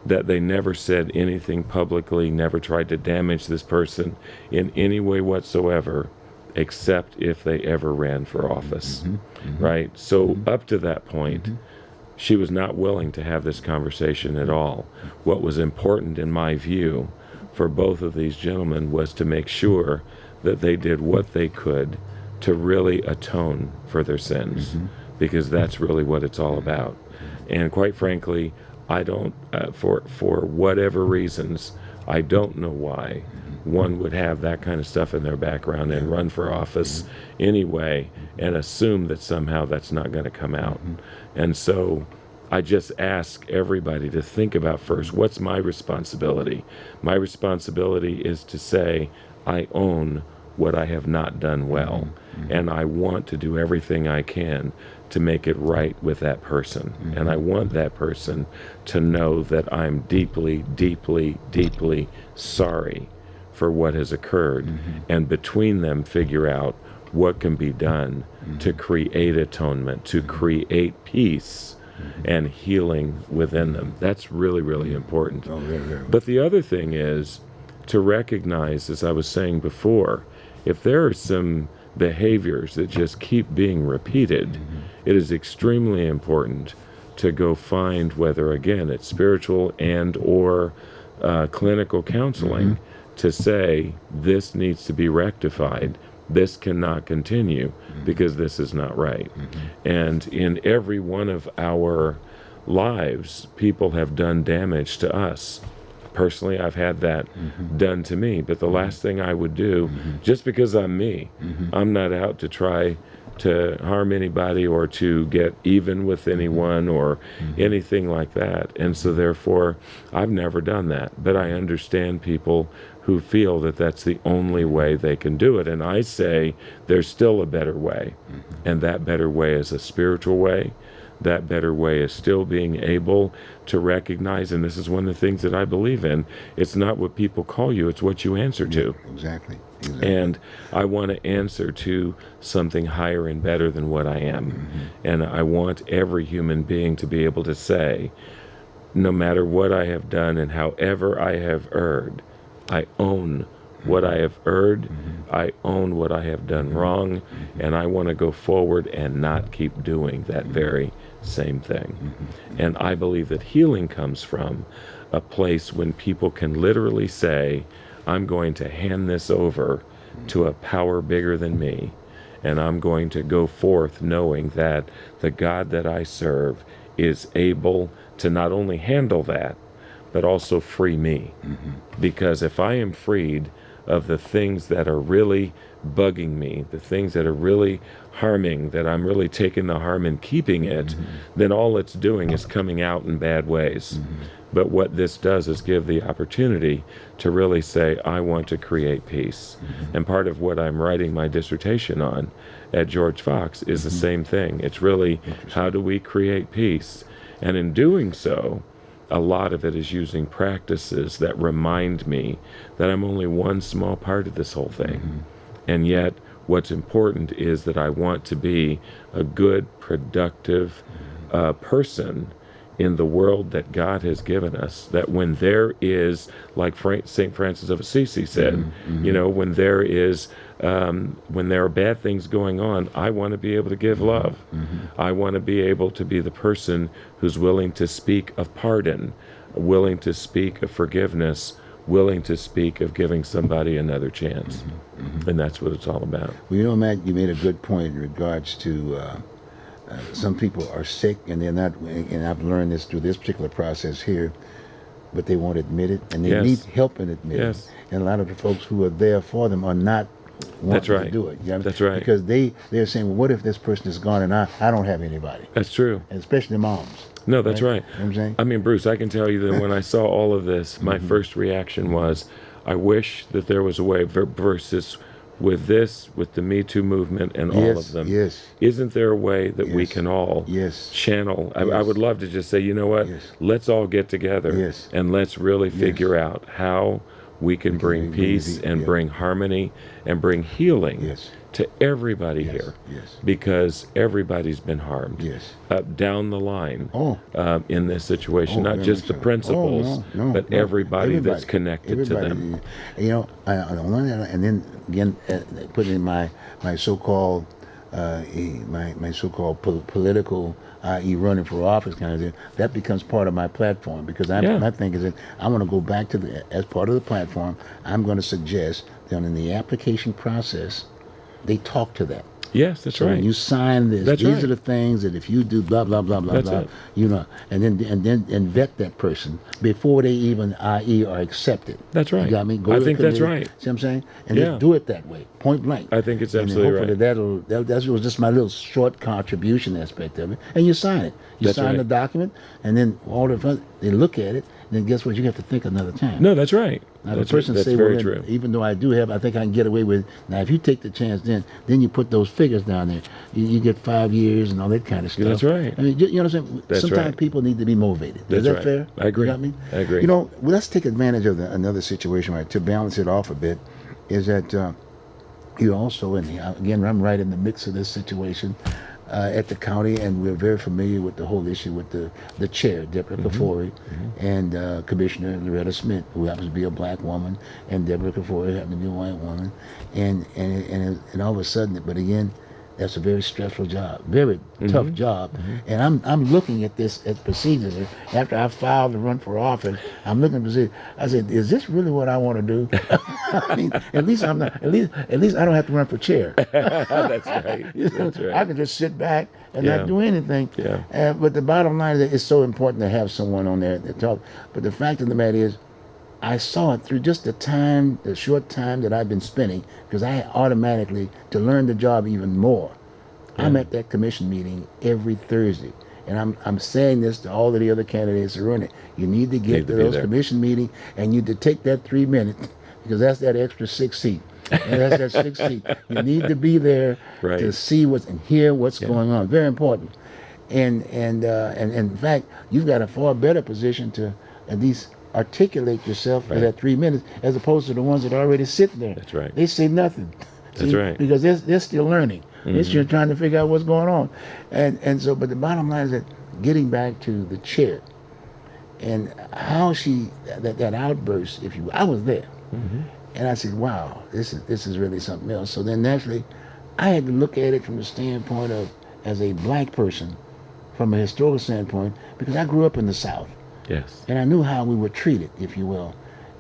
S3: that they never said anything publicly, never tried to damage this person in any way whatsoever, except if they ever ran for office, right? So up to that point, she was not willing to have this conversation at all. What was important, in my view, for both of these gentlemen was to make sure that they did what they could to really atone for their sins, because that's really what it's all about. And quite frankly, I don't, for whatever reasons, I don't know why one would have that kind of stuff in their background and run for office anyway and assume that somehow that's not going to come out. And so I just ask everybody to think about first, what's my responsibility? My responsibility is to say, I own what I have not done well, and I want to do everything I can to make it right with that person. And I want that person to know that I'm deeply, deeply, deeply sorry for what has occurred, and between them figure out what can be done to create atonement, to create peace and healing within them. That's really, really important.
S2: Oh, very.
S3: But the other thing is to recognize, as I was saying before, if there are some behaviors that just keep being repeated, it is extremely important to go find, whether again it's spiritual and or clinical counseling, to say this needs to be rectified. This cannot continue because this is not right. And in every one of our lives, people have done damage to us. Personally, I've had that done to me. But the last thing I would do, just because I'm me, I'm not out to try to harm anybody or to get even with anyone or anything like that. And so therefore, I've never done that. But I understand people who feel that that's the only way they can do it. And I say there's still a better way. And that better way is a spiritual way. That better way is still being able to recognize, and this is one of the things that I believe in, it's not what people call you, it's what you answer to.
S2: Exactly.
S3: And I want to answer to something higher and better than what I am. And I want every human being to be able to say, no matter what I have done and however I have erred, I own what I have erred, I own what I have done wrong, and I want to go forward and not keep doing that very same thing. And I believe that healing comes from a place when people can literally say, I'm going to hand this over to a power bigger than me, and I'm going to go forth knowing that the God that I serve is able to not only handle that, but also free me. Because if I am freed of the things that are really bugging me, the things that are really harming, that I'm really taking the harm and keeping it, then all it's doing is coming out in bad ways. But what this does is give the opportunity to really say, I want to create peace. And part of what I'm writing my dissertation on at George Fox is the same thing. It's really, how do we create peace? And in doing so, a lot of it is using practices that remind me that I'm only one small part of this whole thing. And yet, what's important is that I want to be a good, productive person in the world that God has given us. That when there is, like St. Francis of Assisi said, you know, when there are bad things going on, I want to be able to give love. I want to be able to be the person who's willing to speak of pardon, willing to speak of forgiveness, willing to speak of giving somebody another chance. And that's what it's all about.
S2: Well, you know, Matt, you made a good point in regards to some people are sick and they're not, and I've learned this through this particular process here, but they won't admit it, and they need help in admitting it. And a lot of the folks who are there for them are not
S3: That's
S2: wanting
S3: right.
S2: to do it. You know?
S3: That's right.
S2: Because they're saying, well, what if this person is gone and I don't have anybody?
S3: That's true.
S2: And especially moms.
S3: No, that's right.
S2: You know what I'm saying?
S3: I mean, Bruce, I can tell you that when I saw all of this, my first reaction was, I wish that there was a way versus with the Me Too movement and all of them.
S2: Yes.
S3: Isn't there a way that we
S2: Yes.
S3: can all
S2: Yes.
S3: channel? I
S2: Yes.
S3: would love to just say, you know what?
S2: Yes.
S3: Let's all get together
S2: Yes.
S3: and let's really figure out how we can bring peace and bring harmony and bring healing
S2: Yes.
S3: to everybody here.
S2: Yes.
S3: Because everybody's been harmed
S2: Yes.
S3: down the line
S2: Oh.
S3: in this situation.
S2: Oh,
S3: Not
S2: very
S3: just
S2: much
S3: the
S2: so.
S3: principals,
S2: Oh, no,
S3: but
S2: no.
S3: everybody that's connected to them.
S2: You know, on one hand, and then again, putting in my so-called my so-called political, i.e., running for office kind of thing, that becomes part of my platform because my thing is that I want to go back to as part of the platform. I'm going to suggest that in the application process, they talk to them.
S3: Yes, that's
S2: So
S3: right.
S2: when you sign this,
S3: That's
S2: these
S3: right.
S2: are the things that if you do blah blah blah blah
S3: That's
S2: blah,
S3: it.
S2: you know, and then vet that person before they even i.e. are accepted.
S3: That's right.
S2: You got me? Go
S3: I
S2: to the
S3: think that's
S2: committee,
S3: right.
S2: See what I'm saying? And
S3: Yeah.
S2: just do it that way, point blank.
S3: I think it's
S2: And then
S3: absolutely
S2: hopefully
S3: right.
S2: that was just my little short contribution aspect of it. And you sign it. You
S3: That's
S2: sign
S3: right.
S2: the document, and then all the fun, they look at it. And then guess what? You have to think another time.
S3: No, that's right.
S2: Now
S3: That's
S2: the person
S3: that's
S2: say,
S3: very
S2: well,
S3: true.
S2: even though I do have, I think I can get away with. Now, if you take the chance, then you put those figures down there. You get 5 years and all that kind of stuff.
S3: That's right.
S2: I mean, you know what I'm saying?
S3: That's
S2: Sometimes
S3: right.
S2: people need to be motivated.
S3: That's
S2: Is that
S3: right.
S2: fair?
S3: I agree.
S2: You got me?
S3: I agree.
S2: You know, well, let's take advantage of another situation, right? To balance it off a bit, is that you also, again, I'm right in the mix of this situation. At the county, and we're very familiar with the whole issue with the chair, Deborah Kafori, and Commissioner Loretta Smith, who happens to be a black woman, and Deborah Kafori happens to be a white woman, and all of a sudden, but again, that's a very stressful job, very tough job, and I'm looking at this as procedures. After I filed to run for office, I'm looking at procedures. I said, is this really what I want to do? I mean, at least I'm not. At least I don't have to run for chair.
S3: That's right. That's right.
S2: I can just sit back and
S3: Yeah.
S2: not do anything.
S3: Yeah.
S2: But the bottom line is that it's so important to have someone on there to talk. But the fact of the matter is, I saw it through just the short time that I've been spending, because I automatically, to learn the job even more, I'm at that commission meeting every Thursday. And I'm saying this to all of the other candidates who are in it. You need to get to
S3: be
S2: those
S3: there.
S2: commission meetings, and you need to take that 3 minutes, because that's that extra 6 seat. And that's that 6 seat. You need to be there
S3: Right.
S2: to see and hear what's going on. Very important. And in fact, you've got a far better position to at least articulate yourself for
S3: Right.
S2: that 3 minutes, as opposed to the ones that are already sitting there.
S3: That's right.
S2: They say nothing.
S3: That's right.
S2: Because they're still learning. They're still trying to figure out what's going on. And so, but the bottom line is that getting back to the chair and how that outburst, if you will, I was there. And I said, wow, this is really something else. So then naturally, I had to look at it from the standpoint of, as a black person, from a historical standpoint, because I grew up in the South.
S3: Yes.
S2: And I knew how we were treated, if you will.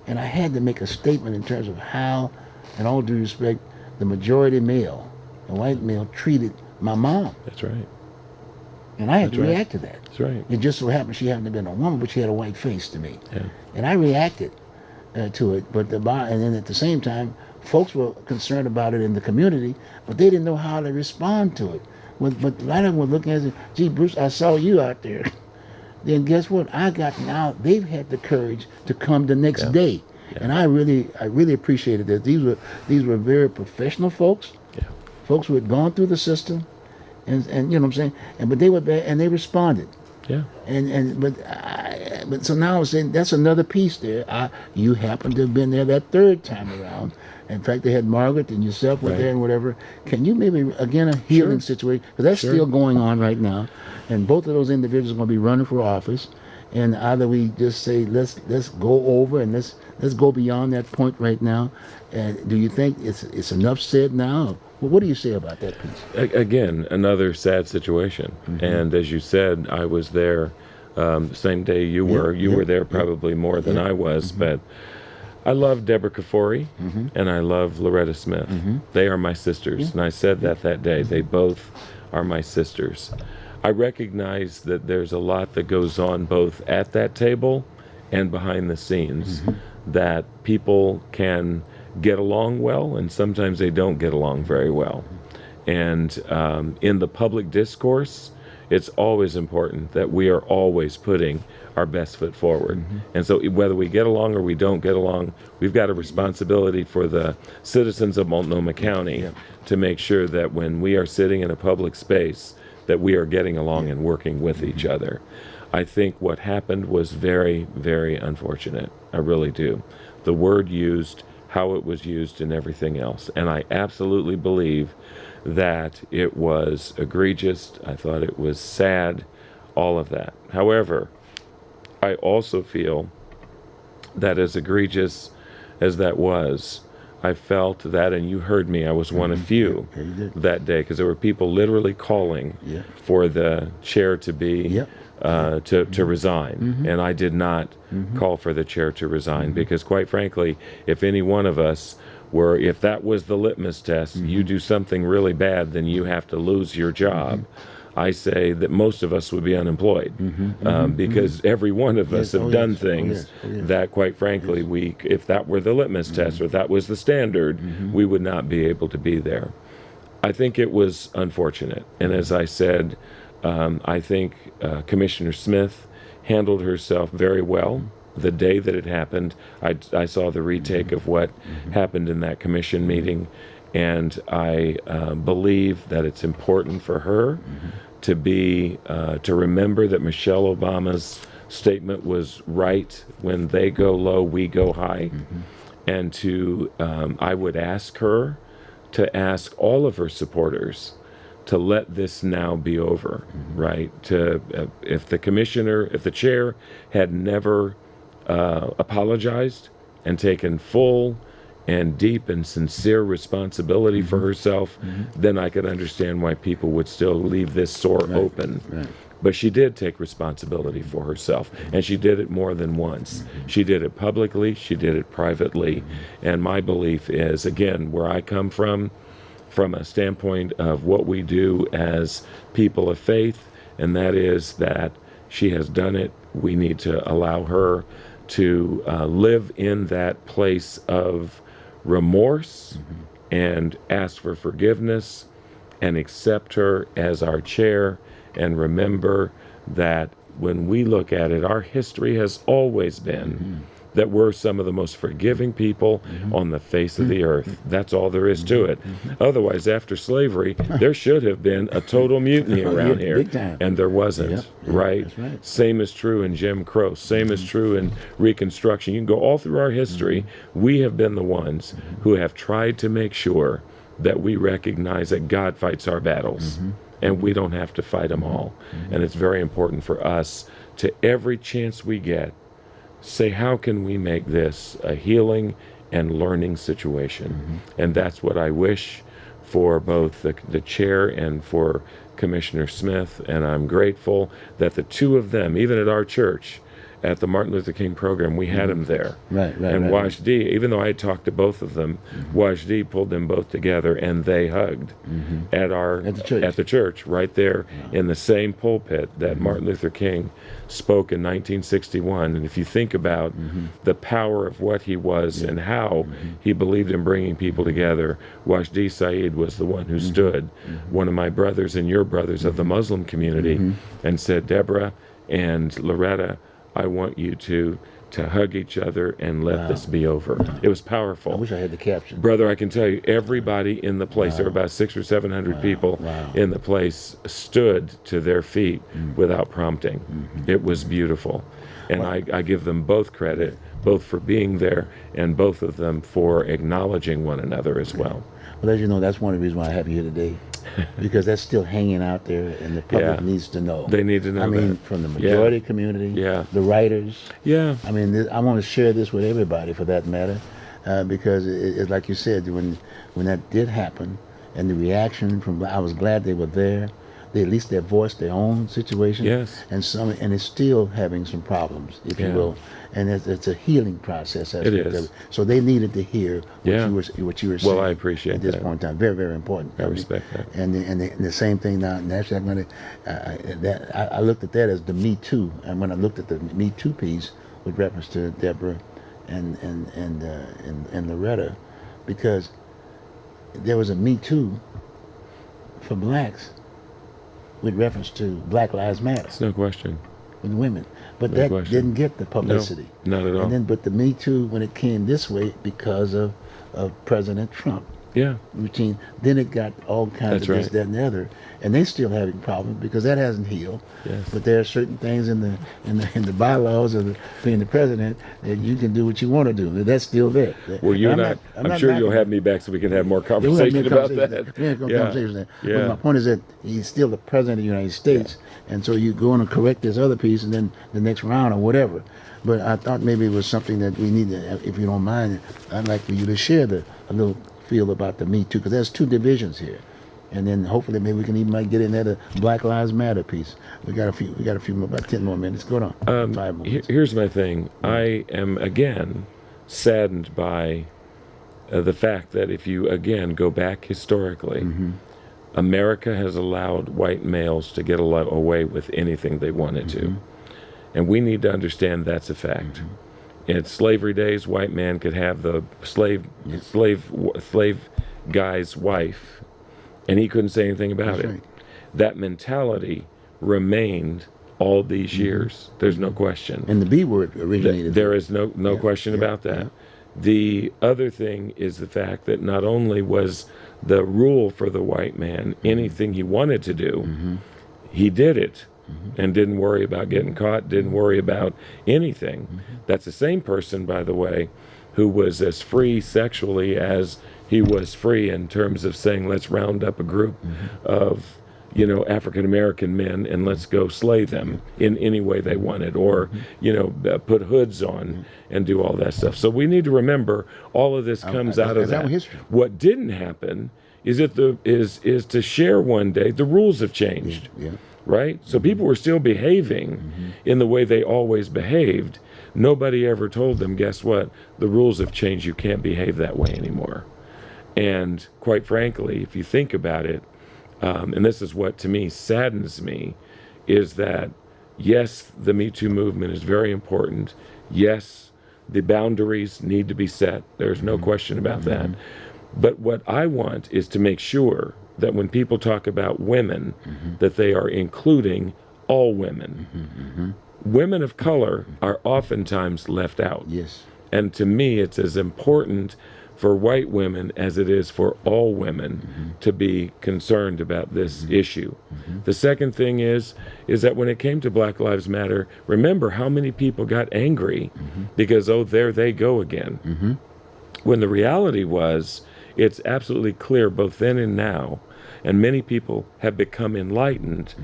S2: And I had to make a statement in terms of how, in all due respect, the majority male, the white male, treated my mom.
S3: That's right.
S2: And I had
S3: That's
S2: to
S3: right.
S2: react to that.
S3: That's right.
S2: It just so happened she happened to have been a woman, but she had a white face to me.
S3: Yeah.
S2: And I reacted to it. And then at the same time, folks were concerned about it in the community, but they didn't know how to respond to it. But a lot of them were looking at it, gee, Bruce, I saw you out there. Then guess what? They've had the courage to come the next day. Yeah. And I really appreciated that. These were very professional folks.
S3: Yeah.
S2: Folks who had gone through the system, and you know what I'm saying. But they were there and they responded.
S3: Yeah.
S2: But so now I'm saying that's another piece there. You happen to have been there that third time around. In fact, they had Margaret and yourself were there and whatever. Can you maybe, again, a healing situation? Because that's still going on right now. And both of those individuals are going to be running for office. And either we just say, let's go over and let's go beyond that point right now. Do you think it's enough said now? Well, what do you say about that piece?
S3: Again, another sad situation. And as you said, I was there the same day you were. You were there probably more than I was, but I love Deborah Kafori and I love Loretta Smith. They are my sisters, and I said that day. They both are my sisters. I recognize that there's a lot that goes on both at that table and behind the scenes that people can get along well, and sometimes they don't get along very well. And in the public discourse, it's always important that we are always putting our best foot forward. And so whether we get along or we don't get along, we've got a responsibility for the citizens of Multnomah County to make sure that when we are sitting in a public space, that we are getting along and working with each other. I think what happened was very, very unfortunate. I really do. The word used, how it was used, and everything else. And I absolutely believe that it was egregious. I thought it was sad, all of that. However, I also feel that as egregious as that was, I felt that, and you heard me, I was one of few that day, because there were people literally calling for the chair to be to resign. And I did not call for the chair to resign, because quite frankly, if any one of us were, if that was the litmus test, you do something really bad, then you have to lose your job. I say that most of us would be unemployed, because every one of us have done things that, quite frankly, we, if that were the litmus test, or that was the standard, we would not be able to be there. I think it was unfortunate. And as I said, I think Commissioner Smith handled herself very well. The day that it happened, I saw the retake of what happened in that commission meeting, and I believe that it's important for her to be to remember that Michelle Obama's statement was right: when they go low, we go high. And to I would ask her to ask all of her supporters to let this now be over, right? To if the chair had never apologized and taken full and deep and sincere responsibility for herself, then I could understand why people would still leave this sore open. But she did take responsibility for herself, and she did it more than once. She did it publicly, she did it privately, and my belief is, again, where I come from a standpoint of what we do as people of faith, and that is that she has done it. We need to allow her to live in that place of remorse and ask for forgiveness and accept her as our chair, and remember that when we look at it, our history has always been that we're some of the most forgiving people on the face of the earth. That's all there is to it. Otherwise, after slavery, there should have been a total mutiny around here, and there wasn't, right? Same is true in Jim Crow. Same is true in Reconstruction. You can go all through our history. We have been the ones who have tried to make sure that we recognize that God fights our battles, and we don't have to fight them all. And it's very important for us to, every chance we get, say, how can we make this a healing and learning situation? And that's what I wish for both the chair and for Commissioner Smith. And I'm grateful that the two of them, even at our church, at the Martin Luther King program, we had him there. And Wajdi, even though I had talked to both of them, Wajdi pulled them both together, and they hugged at the church right there in the same pulpit that Martin Luther King spoke in 1961. And if you think about the power of what he was and how he believed in bringing people together, Wajdi Saeed was the one who stood, one of my brothers and your brothers of the Muslim community, and said, Deborah and Loretta, I want you to hug each other and let this be over. It was powerful.
S2: I wish I had the caption.
S3: Brother, I can tell you, everybody in the place, there were about 600 or 700 people in the place, stood to their feet without prompting. It was beautiful. And I give them both credit, both for being there and both of them for acknowledging one another as well.
S2: Well, as you know, that's one of the reasons why I have you here today, because that's still hanging out there, and the public needs to know.
S3: They need to know.
S2: I mean, from the majority community, the writers. I mean, I want to share this with everybody, for that matter, because it's like you said, when that did happen, and the reaction from, I was glad they were there. They at least they voiced their own situation, and it's still having some problems, if you will, and it's a healing process.
S3: It is.
S2: So they needed to hear what you were saying.
S3: Well, I appreciate
S2: at this
S3: that.
S2: point in time. Very, very important.
S3: I respect that.
S2: And the same thing now. And actually, I'm gonna. I looked at that as the Me Too, and when I looked at the Me Too piece with reference to Deborah and Loretta, because there was a Me Too for blacks with reference to Black Lives Matter
S3: It's no question.
S2: with women, but
S3: No
S2: that
S3: question.
S2: didn't get the publicity.
S3: No, not at all.
S2: And then, but the Me Too, when it came this way because of President Trump
S3: Yeah.
S2: routine, then it got all kinds
S3: That's
S2: of this,
S3: right.
S2: that, and the other, and they still having problems because that hasn't healed.
S3: Yes.
S2: But there are certain things in the bylaws of being the president that you can do what you want to do. That's still there.
S3: Well, you and
S2: I'm
S3: I'm
S2: not
S3: sure you'll
S2: knocking
S3: have me back so we can have more
S2: We'll have
S3: conversation
S2: many
S3: about
S2: conversations
S3: that.
S2: there. We'll have conversations there.
S3: Yeah.
S2: But my point is that he's still the president of the United States, and so you go on and correct this other piece, and then the next round or whatever. But I thought maybe it was something that we need to, if you don't mind, I'd like for you to share a little feel about the Me Too, because there's two divisions here. And then hopefully maybe we can even might get into the Black Lives Matter piece. We got a few more, about 10 more minutes. Go on. 5 more minutes.
S3: Here's my thing. I am again saddened by the fact that if you again go back historically, America has allowed white males to get away with anything they wanted to, and we need to understand that's a fact. In slavery days, white man could have the slave guy's wife, and he couldn't say anything about
S2: That's
S3: it.
S2: right.
S3: That mentality remained all these years. There's no question.
S2: And the B word originated.
S3: There is no question
S2: yeah,
S3: about that.
S2: yeah.
S3: The other thing is the fact that not only was the rule for the white man anything he wanted to do, he did it and didn't worry about getting caught, didn't worry about anything. That's the same person, by the way, who was as free sexually as he was free in terms of saying, let's round up a group of African American men and let's go slay them in any way they wanted, or put hoods on and do all that stuff. So we need to remember all of this comes out of
S2: that's our
S3: that.
S2: history.
S3: What didn't happen is to share one day the rules have changed.
S2: Yeah.
S3: Right? So people were still behaving in the way they always behaved. Nobody ever told them, guess what? The rules have changed. You can't behave that way anymore. And quite frankly, if you think about it, and this is what to me saddens me, is that yes, the Me Too movement is very important. Yes, the boundaries need to be set. There's no question about that. But what I want is to make sure that when people talk about women, that they are including all women. Women of color are oftentimes left out.
S2: Yes.
S3: And to me, it's as important for white women as it is for all women to be concerned about this issue. The second thing is that when it came to Black Lives Matter, remember how many people got angry because, oh, there they go again. When the reality was, it's absolutely clear both then and now, and many people have become enlightened,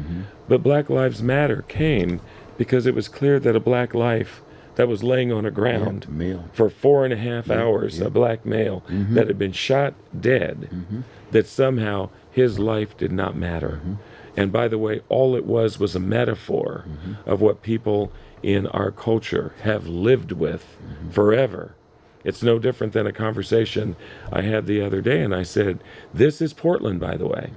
S3: but Black Lives Matter came because it was clear that a black life that was laying on the ground
S2: male.
S3: for 4.5 hours, a black male that had been shot dead, that somehow his life did not matter. And by the way, all it was a metaphor of what people in our culture have lived with forever. It's no different than a conversation I had the other day, and I said, this is Portland, by the way.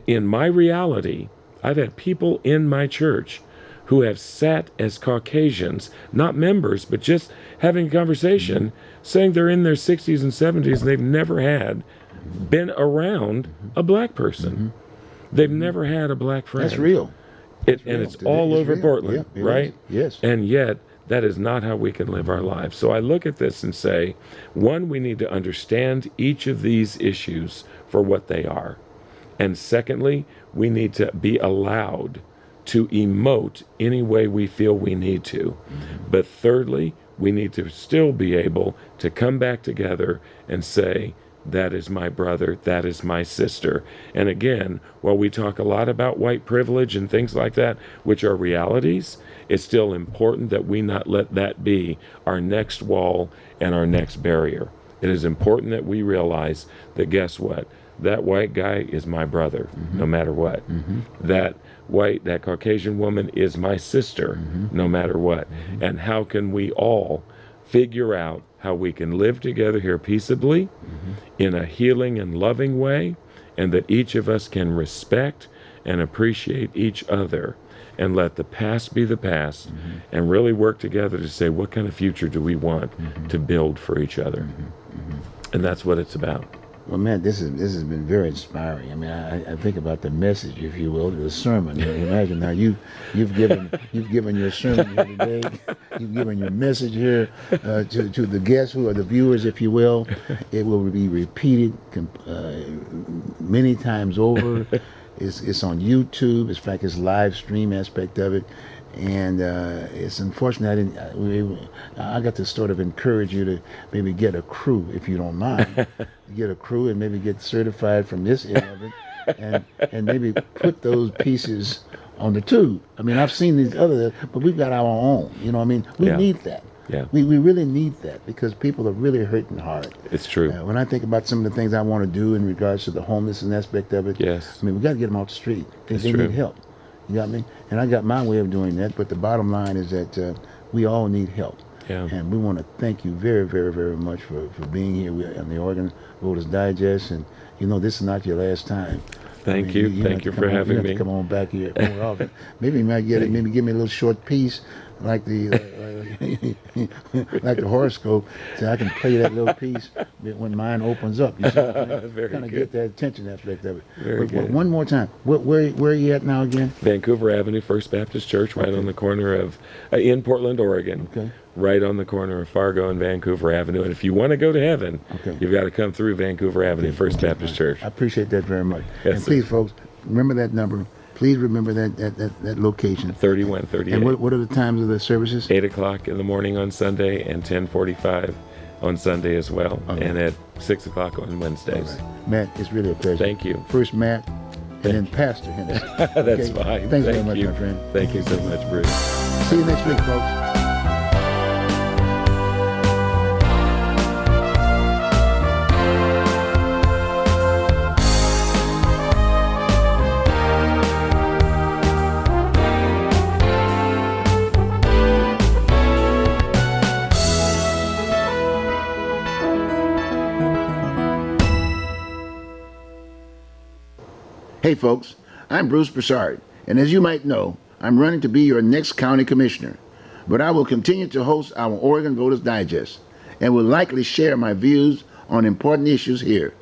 S3: In my reality, I've had people in my church who have sat as Caucasians, not members, but just having a conversation, saying they're in their 60s and 70s and they've never been around a black person. They've never had a black friend.
S2: That's real.
S3: And it's all over
S2: real.
S3: Portland,
S2: Yeah, it
S3: right?
S2: is. Yes.
S3: And yet, that is not how we can live our lives. So I look at this and say, one, we need to understand each of these issues for what they are. And secondly, we need to be allowed to emote any way we feel we need to. But thirdly, we need to still be able to come back together and say, that is my brother, that is my sister. And again, while we talk a lot about white privilege and things like that, which are realities, it's still important that we not let that be our next wall and our next barrier. It is important that we realize that, guess what? That white guy is my brother, no matter what. That Caucasian woman is my sister, no matter what. And how can we all figure out how we can live together here peaceably in a healing and loving way, and that each of us can respect and appreciate each other and let the past be the past and really work together to say, what kind of future do we want to build for each other? And that's what it's about.
S2: Well, man, this has been very inspiring. I mean, I think about the message, if you will, the sermon. You know, imagine now you've given your sermon here today. You've given your message here to the guests who are the viewers, if you will. It will be repeated many times over. It's on YouTube. In fact, it's live stream aspect of it. And it's unfortunate I got to sort of encourage you to maybe get a crew, if you don't mind. Get a crew and maybe get certified from this end of it, and maybe put those pieces on the tube. I mean, I've seen these other, but we've got our own. You know what I mean? We need that.
S3: Yeah.
S2: We really need that because people are really hurting hard.
S3: It's true.
S2: When I think about some of the things I want to do in regards to the homelessness aspect of it,
S3: yes.
S2: I mean, we got to get them off the street. They need help. You got me? And I got my way of doing that, but the bottom line is that we all need help.
S3: Yeah.
S2: And we want to thank you very, very, very much for being here on the Oregon Voters Digest. And, you know, this is not your last time.
S3: Thank you. Thank you for having me.
S2: Come on back here more often. Maybe you might maybe give me a little short piece like the like the horoscope, so I can play that little piece when mine opens up. You see what I'm saying?
S3: Very
S2: kind of
S3: good.
S2: get that attention aspect of it.
S3: Very good.
S2: One more time. Where are you at now again?
S3: Vancouver Avenue, First Baptist Church, right on the corner of, in Portland, Oregon.
S2: Okay.
S3: Right on the corner of Fargo and Vancouver Avenue. And if you want to go to heaven, you've got to come through Vancouver Avenue, First Baptist Church.
S2: I appreciate that very much.
S3: Yes,
S2: and please, folks, remember that number. Please remember that location.
S3: 3138.
S2: And what are the times of the services?
S3: 8 o'clock in the morning on Sunday and 10:45 on Sunday as well.
S2: Okay.
S3: And at 6 o'clock on Wednesdays.
S2: All right. Matt, it's really a pleasure.
S3: Thank you.
S2: First Matt, and then Pastor Hennessee.
S3: That's fine.
S2: Thanks very
S3: Thank
S2: much,
S3: you.
S2: my friend.
S3: Thank you so much, Bruce.
S2: See you next week, folks. Hey folks, I'm Bruce Broussard, and as you might know, I'm running to be your next county commissioner. But I will continue to host our Oregon Voters Digest, and will likely share my views on important issues here.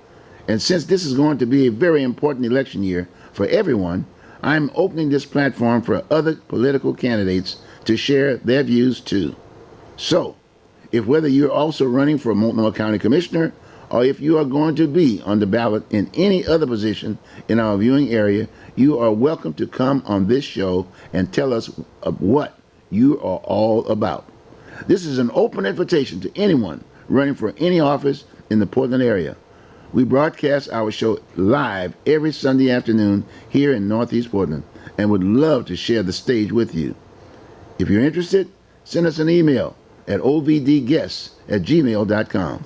S2: And since this is going to be a very important election year for everyone, I'm opening this platform for other political candidates to share their views too. So, if whether you're also running for Multnomah County Commissioner, or if you are going to be on the ballot in any other position in our viewing area, you are welcome to come on this show and tell us what you are all about. This is an open invitation to anyone running for any office in the Portland area. We broadcast our show live every Sunday afternoon here in Northeast Portland and would love to share the stage with you. If you're interested, send us an email at ovdguests@gmail.com.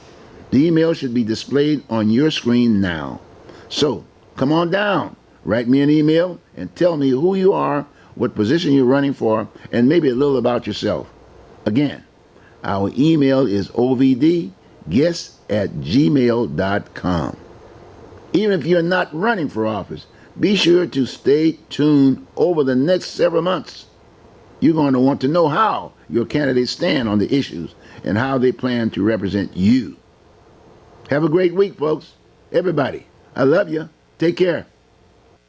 S2: The email should be displayed on your screen now. So, come on down, write me an email, and tell me who you are, what position you're running for, and maybe a little about yourself. Again, our email is ovdguests@gmail.com. Even if you're not running for office, be sure to stay tuned over the next several months. You're going to want to know how your candidates stand on the issues and how they plan to represent you. Have a great week, folks. Everybody, I love you. Take care.